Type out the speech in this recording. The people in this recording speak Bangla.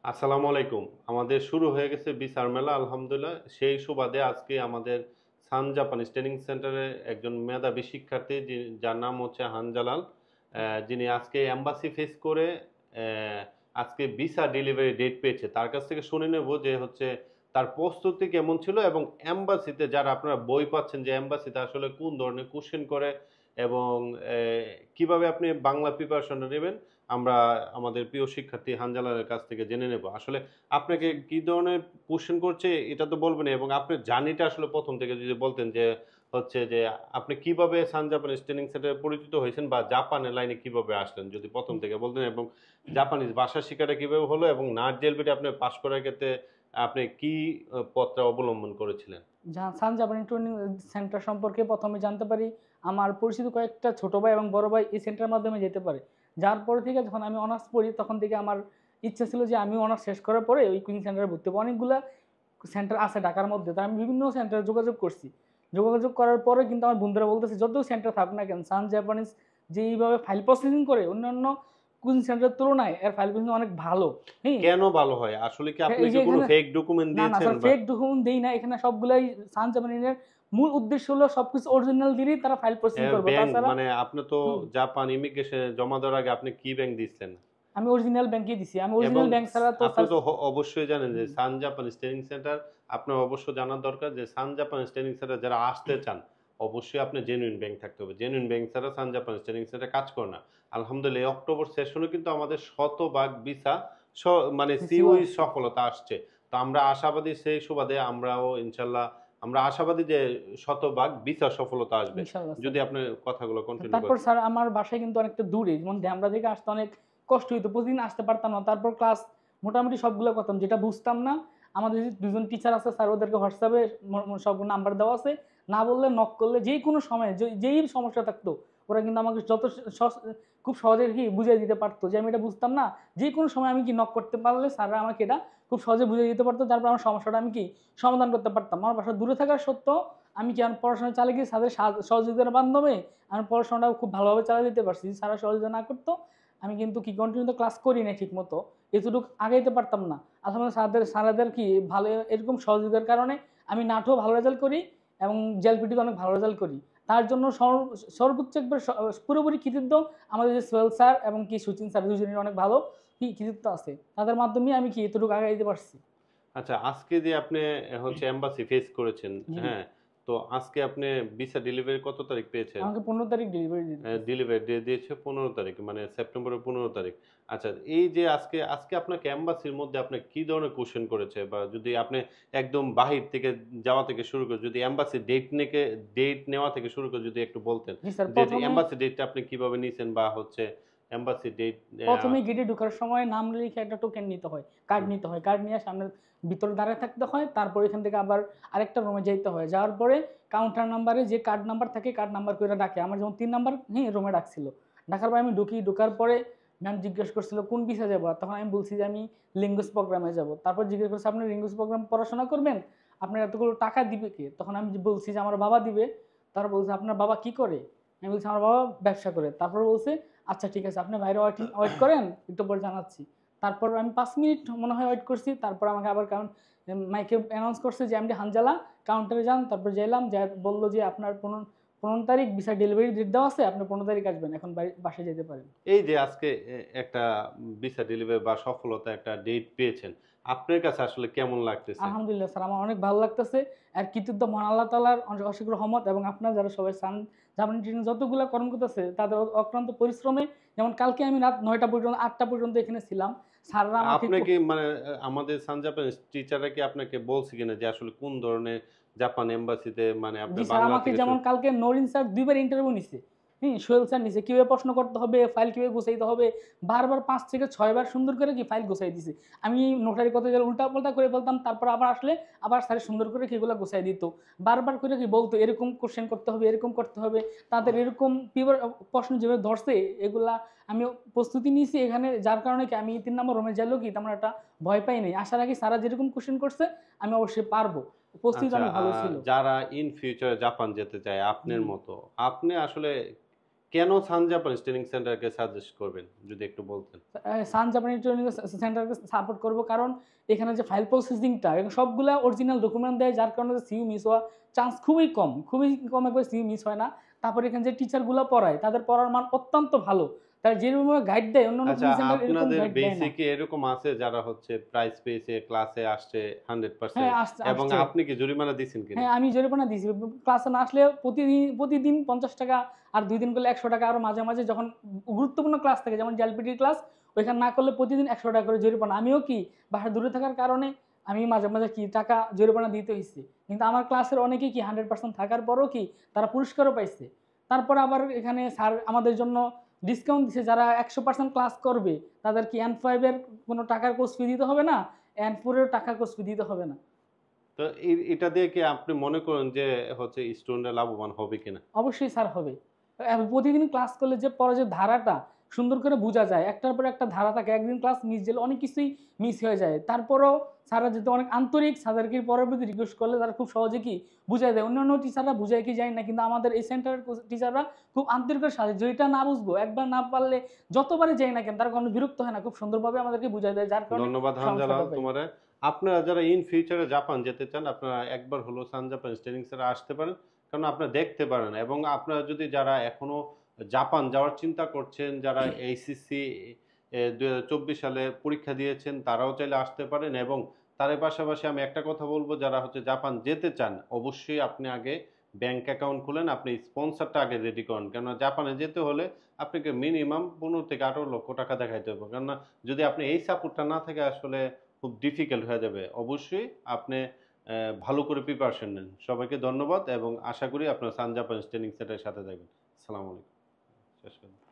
আসসালামু আলাইকুম। আমাদের শুরু হয়ে গেছে বিচার মেলা আলহামদুলিল্লাহ। সেই সুবাদে আজকে আমাদের সান জাপানিজ ট্রেনিং সেন্টারে একজন মেধাবী শিক্ষার্থী যার নাম হচ্ছে হানজালাল। যিনি আজকে এমবাসি ফেস করে আজকে ভিসা ডেলিভারি ডেট পেয়েছে। তার কাছ থেকে শুনে নেব যে হচ্ছে তার প্রস্তুতি কেমন ছিল এবং এমবাসিতে যারা আপনারা বই পাচ্ছেন যে এমবাসিতে আসলে কোন ধরনের কোয়েশ্চেন করে এবং কিভাবে আপনি বাংলা প্রিপারেশনটা নেবেন আমরা আমাদের প্রিয় শিক্ষার্থী হানজালালের কাছ থেকে জেনে নেব। আসলে আপনাকে জি। কি ধরনের কোয়েশ্চেন করছে এটা তো বলবেনই এবং আপনার জার্নিটা আসলে ১ম থেকে যদি বলতেন যে হচ্ছে যে আপনি কিভাবে সান জাপানিজ ট্রেনিং সেন্টারে পরিচিত হয়েছেন বা জাপানের লাইনে কিভাবে আসলেন? যদি ১ম থেকে বলতেন এবং জাপানিজ ভাষা শিখাটা কিভাবে হলো এবং নার্স জেলবিটি আপনি পাস করার ক্ষেত্রে আপনি কি পথটা অবলম্বন করেছিলেন? সান জাপানি ট্রেনিং সেন্টার সম্পর্কে ১ম এ জানতে পারি আমার পরিচিত কয়েকটা ছোট ভাই এবং বড় ভাই এই সেন্টারের মাধ্যমে যেতে পারে। যার পরে থেকে যখন আমি অনার্স পড়ি তখন থেকে আমার ইচ্ছা ছিল যে আমিও অনার্স শেষ করার পরে ওই কুইন সেন্টারে ভর্তি হবো। অনেকগুলা সেন্টার আছে ঢাকার মধ্যে। তো আমি বিভিন্ন সেন্টারে যোগাযোগ করছি। যোগাযোগ করার পরে কিন্তু আমার বন্ধুরা বলতেছে যত সেন্টার থাকুক না কেন সান জাপানিজ যেইভাবে ফাইল প্রসেসিং করে অন্যান্য কুইন সেন্টারের তুলনায় এর ফাইল প্রসেসিং অনেক ভালো। হ্যাঁ? কেন ভালো হয়? আসলে কি আপনি এই যে কি কোনো এখানে ফেক ডকুমেন্ট না দিয়েছেন স্যার বা ফেক ডকুমেন্ট দেই না। এখানে সবগুলাই সান জাপানিনের মূল উদ্দেশ্য হলো সবকিছু অরিজিনাল দিলেই তারা ফাইল প্রসেসিং করবে। ব্যাংক তাছাড়া মানে আপনি তো হুম, জাপান ইমিগ্রেশনে জমা দেওয়ার আগে আপনি কি ব্যাংক দিচ্ছেন? আমি অরিজিনাল ব্যাংকেই দিছি। আমি এবং অরিজিনাল ব্যাংক ছাড়া তো আপনি স্যার তো অবশ্যই জানেন যে হুম, সান জাপানিজ ট্রেনিং সেন্টার আপনার অবশ্য জানার দরকার যে সান জাপানিজ ট্রেনিং সেন্টার যারা আসতে চান অবশ্যই আপনার জেনুইন ব্যাংক থাকতে হবে। জেনুইন ব্যাংক ছাড়া সান জাপানিজ ট্রেনিং সেন্টার কাজ করে না। আলহামদুলিল্লাহ এই অক্টোবর সেশনে কিন্তু আমাদের শতভাগ ভিসা স মানে রিসিভও সিওই আসছে। সফলতা আসছে। তো আমরা আশাবাদী সেই সুবাদে আমরাও ইনশাআল্লাহ আমরা আশাবাদী যে শতভাগ ভিসা সফলতা আসবে। ইনশাআল্লাহ স্যার। যদি আপনি কথাগুলো কন্টিনিউ তারপর করতেন। স্যার আমার বাসায় কিন্তু অনেকটা দূরে। যেমন ঢামরা থেকে আসতে অনেক কষ্ট হইতো। প্রতিদিন আসতে পারতাম না। তারপর ক্লাস মোটামুটি সবগুলো করতাম। যেটা বুঝতাম না আমাদের যে ২ জন টিচার আছে স্যার ওদেরকে হোয়াটসঅ্যাপে সব নাম্বার দেওয়া আছে। না বললে নক করলে যেকোনো সময়ে যেই সমস্যা থাকতো ওরা কিন্তু আমাকে যত স স খুব সহজে কি বুঝিয়ে দিতে পারত যে আমি এটা বুঝতাম না। যেকোনো সময় আমি কি নক করতে পারলে স্যাররা আমাকে এটা খুব সহজে বুঝিয়ে দিতে পারত। তারপর আমার সমস্যাটা আমি কি সমাধান করতে পারতাম। আমার বাসা দূরে থাকা সত্ত্বেও আমি কি আমার পড়াশোনা চালিয়ে গিয়ে স্যারের সহযোগিতার মাধ্যমে আমি পড়াশোনাটা খুব ভালোভাবে চালিয়ে দিতে পারছি। যদি স্যাররা সহযোগিতা না করতো আমি কিন্তু কি কন্টিনিউ তো ক্লাস করি নাই ঠিকমতো। এতটুকু আগাইতে পারতাম না। আলহামদুলিল্লাহ স্যারদের কি ভালো এরকম সহযোগিতার কারণে আমি নাটেও ভালো রেজাল্ট করি এবং জেএলপিটিতে অনেক ভালো রেজাল্ট করি। তার জন্য সর্বোচ্চ একবার পুরোপুরি কৃতিত্ব আমাদের যে সোহেল স্যার এবং কি সুচিন স্যার দুজনের অনেক ভালো কি কৃতিত্ব আছে। তাদের মাধ্যমেই আমি কি এতটুকু আগাইতে পারছি। আচ্ছা, আজকে যে আপনি হচ্ছে এমবাসি ফেস করেছেন, জি। হ্যাঁ? তো আজকে আপনি ভিসা ডেলিভারি কত তারিখ পেয়েছেন? আমাকে ১৫ তারিখ ডেলিভারি দিতে হবে। ডেলিভারি ডে দিয়েছে ১৫ তারিখ মানে সেপ্টেম্বরের ১৫ তারিখ। আচ্ছা, এই যে আজকে আপনাকে এমবাসির মধ্যে আপনাকে কি ধরনের কোয়েশ্চেন করেছে? বা যদি আপনি একদম বাহির থেকে যাওয়া থেকে শুরু করে যদি এমবাসি ডেট নেওয়া থেকে শুরু করে যদি একটু বলতেন জি স্যার যে, ১ম এ এমবাসি ডেটটা আপনি কিভাবে নিছেন বা হচ্ছে এমবাসি ডেট প্রথমেই গেটে ঢোকার সময় নাম লিখে একটা টোকেন নিতে হয়। কার্ড হুম। নিতে হয়। কার্ড নিয়ে সামনের ভিতরে দাঁড়ায় থাকতে হয়। তারপর এখান থেকে আবার আরেকটা রুমে যাইতে হয়। যাওয়ার পরে কাউন্টার নাম্বারে যে কার্ড নাম্বার থাকে কার্ড নাম্বার কইরা ডাকে। আমার যেমন ৩ নাম্বার রুমে ডাকছিল। ডাকার পরে আমি ঢুকি। ঢোকার পরে ম্যাম জিজ্ঞেস করছিল কোন ভিসা যাবো? তখন আমি বলছি যে আমি ল্যাঙ্গুয়েজ প্রোগ্রামে যাবো। তারপর জিজ্ঞেস করছে আপনি ল্যাঙ্গুয়েজ প্রোগ্রাম পড়াশোনা করবেন? আপনার এতগুলো টাকা দিবে কে? তখন আমি বলছি যে আমার বাবা দিবে। তারপর বলছে আপনার বাবা কি করে? আমি বলছি আমার বাবা ব্যবসা করে। তারপর বলছে আচ্ছা ঠিক আছে আপনি বাইরে ওয়েট করেন একটু পরে জানাচ্ছি। তারপর আমি ৫ মিনিট মনে হয় ওয়েট করছি। তারপর আমাকে আবার মাইকে অ্যানাউন্স করছে যে এমডি হানজালা কাউন্টারে যান। তারপর যাইলাম যায়া বলল যে আপনার ১৫ তারিখ ভিসা ডেলিভারি ডেট দেওয়া আছে। আপনি ১৫ তারিখ আসবেন। এখন বাসায় যেতে পারেন। এই যে আজকে একটা ভিসা ডেলিভারি বা সফলতা একটা ডেট পেয়েছেন। আপনার কাছে আসলে কেমন লাগতেছে? আলহামদুলিল্লাহ স্যার আমার অনেক ভালো লাগতেছে। আর কৃতিত্ব মহান আল্লাহ তাআলার অশেষ রহমত এবং আপনারা যারা সবাই জাপানি ট্রেনিং যতগুলা কর্ম করতেছে তাদের অক্লান্ত পরিশ্রমে যেমন কালকে আমি রাত ৯টা পর্যন্ত ৮টা পর্যন্ত এখানে ছিলাম। স্যাররা আমাকে আপনি কি মানে আমাদের সান জাপানিজ টিচাররা কি আপনাকে বলছে কিনা যে আসলে কোন ধরনের জাপান এম্বাসিতে মানে আপনি জি স্যার বাংলা আমাকে থেকে যেমন শুরু কালকে নরিন স্যার ২ বার ইন্টারভিউ নিছে। সোহেল স্যার নিছে। কিভাবে প্রশ্ন করতে হবে, ফাইল কিভাবে গুছাইতে হবে। বারবার ৫ থেকে ৬ বার সুন্দর করে কি ফাইল গুছাই দিছে। আমি নোটারি কথা যেগুলো উল্টা-পাল্টা করে ফেলতাম। তারপর আবার আসলে আবার স্যার সুন্দর করে সেগুলা গুছাই দিত। বারবার করে কি বলতো এরকম কোয়েশ্চেন করতে হবে, এরকম করতে হবে। তাদের এরকম প্রশ্ন যেভাবে ধরছে এগুলা আমি প্রস্তুতি নিয়েছি এখানে যার কারণে কি আমি ৩ নাম্বার রুমে যাইলেও কি তেমন একটা ভয় পাই নাই। আসার আগে স্যাররা যেরকম কোয়েশ্চেন করছে আমি অবশ্যই পারব। উপস্থিত আচ্ছা, অনেক ভালো ছিল। যারা ইন ফিউচার জাপান যেতে চায় জি। আপনার মতো, আপনি আসলে কেন সান জাপানিজ ট্রেনিং সেন্টারকে সাজেস্ট করবেন যদি একটু বলতেন? সান জাপানি ট্রেনিং সেন্টারকে সাপোর্ট করব, কারণ এখানে যে ফাইল প্রসেসিংটা সবগুলা অরিজিনাল ডকুমেন্ট দেয়, যার কারণে সিইউ মিস হওয়া চান্স খুবই কম, খুবই কম, একবার সিইউ মিস হয় না। তারপরে এখানে যে টিচারগুলো পড়ায় তাদের পড়ার মান অত্যন্ত ভালো, তারা যেভাবে গাইড দেয় অন্যান্য আচ্ছা, ট্রেনিং সেন্টার এরকম আপনাদের গাইড দেয় না। বেসিকে এরকম আছে যারা হচ্ছে প্রাইজ পেয়েছে, ক্লাসে আসছে হ্যাঁ 100%, এবং আসছে। আপনি কি জরিমানা দিয়েছেন কিনা? হ্যাঁ আমি জরিমানা দিয়েছি, ক্লাসে না আসলে প্রতিদিন 50 টাকা, আর 2 দিন করলে 100 টাকা, আরও মাঝে মাঝে যখন গুরুত্বপূর্ণ ক্লাস থাকে যেমন জেএলপিটির ক্লাস, ওইখানে না করলে প্রতিদিন 100 টাকা করে জরিমানা। আমিও কি বাসা দূরে থাকার কারণে আমি মাঝে মাঝে কি টাকা জরিমানা দিতে হয়েছে, কিন্তু আমার ক্লাসের অনেকেই কি 100% থাকার পরও কি তারা পুরস্কারও পাইছে। তারপর আবার এখানে স্যার আমাদের জন্য ডিসকাউন্ট দিছে, যারা 100% ক্লাস করবে তাদের কি N5-এর কোনো টাকার কোর্স ফি দিতে হবে না, N4-এর টাকার কোর্স ফি দিতে হবে না। তো এটা দিয়ে কি আপনি মনে করেন যে হচ্ছে স্টুডেন্টরা লাভবান হবে কিনা? অবশ্যই স্যার হবে। প্রতিদিন ক্লাস করলে যে পড়ার যে ধারাটা সুন্দর করে বোঝা যায়। একটার পর একটা ধারা থাকে। একদিন ক্লাস মিস গেলে অনেক কিছুই মিস হয়ে যায়। তারপরেও স্যাররা যেহেতু অনেক আন্তরিক, স্যারদেরকে পরের প্রতি রিকোয়েস্ট করলে তারা খুব সহজে কি বুঝায় দেয়। অন্যান্য টিচাররা বুঝায় কি জানি না, কিন্তু আমাদের এই সেন্টারের টিচাররা খুব আন্তরিকের সাথে, যেটা না বুঝবো একবার না পারলে যতবারই যাই না কেন তারা কোনো বিরক্ত হয় না। খুব সুন্দরভাবে আমাদেরকে বুঝায় দেয়, যার কারণে ধন্যবাদ হানজালাল সমস্যাটা পাই। তোমারে। আপনারা যারা ইন ফিউচারে জাপান যেতে চান, আপনারা একবার হলো সান জাপানিজ ট্রেনিং সেন্টারে আসতে পারেন। কারণ আপনারা দেখতে পারেন, এবং আপনারা যদি যারা এখনো জাপান যাওয়ার চিন্তা করছেন, যারা এইচএসসি 2024 সালে পরীক্ষা দিয়েছেন, তারাও চাইলে আসতে পারেন। এবং তার পাশাপাশি আমি একটা কথা বলবো, যারা হচ্ছে জাপান যেতে চান, অবশ্যই আপনি আগে ব্যাংক অ্যাকাউন্ট খুলেন, আপনি স্পন্সরটা আগে রেডি করেন। কেননা জাপানে যেতে হলে আপনাকে মিনিমাম 15 থেকে 18 লক্ষ টাকা দেখাইতে হবে। কেননা যদি আপনি এই সাপোর্টটা না থাকে, আসলে খুব ডিফিকাল্ট হয়ে যাবে। অবশ্যই আপনি ভালো করে প্রিপারেশন নেন। সবাইকে ধন্যবাদ, এবং আশা করি আপনার সান জাপানিজ ট্রেনিং সেন্টারের সাথে থাকবেন। আসসালামু আলাইকুম। শেষ করুন।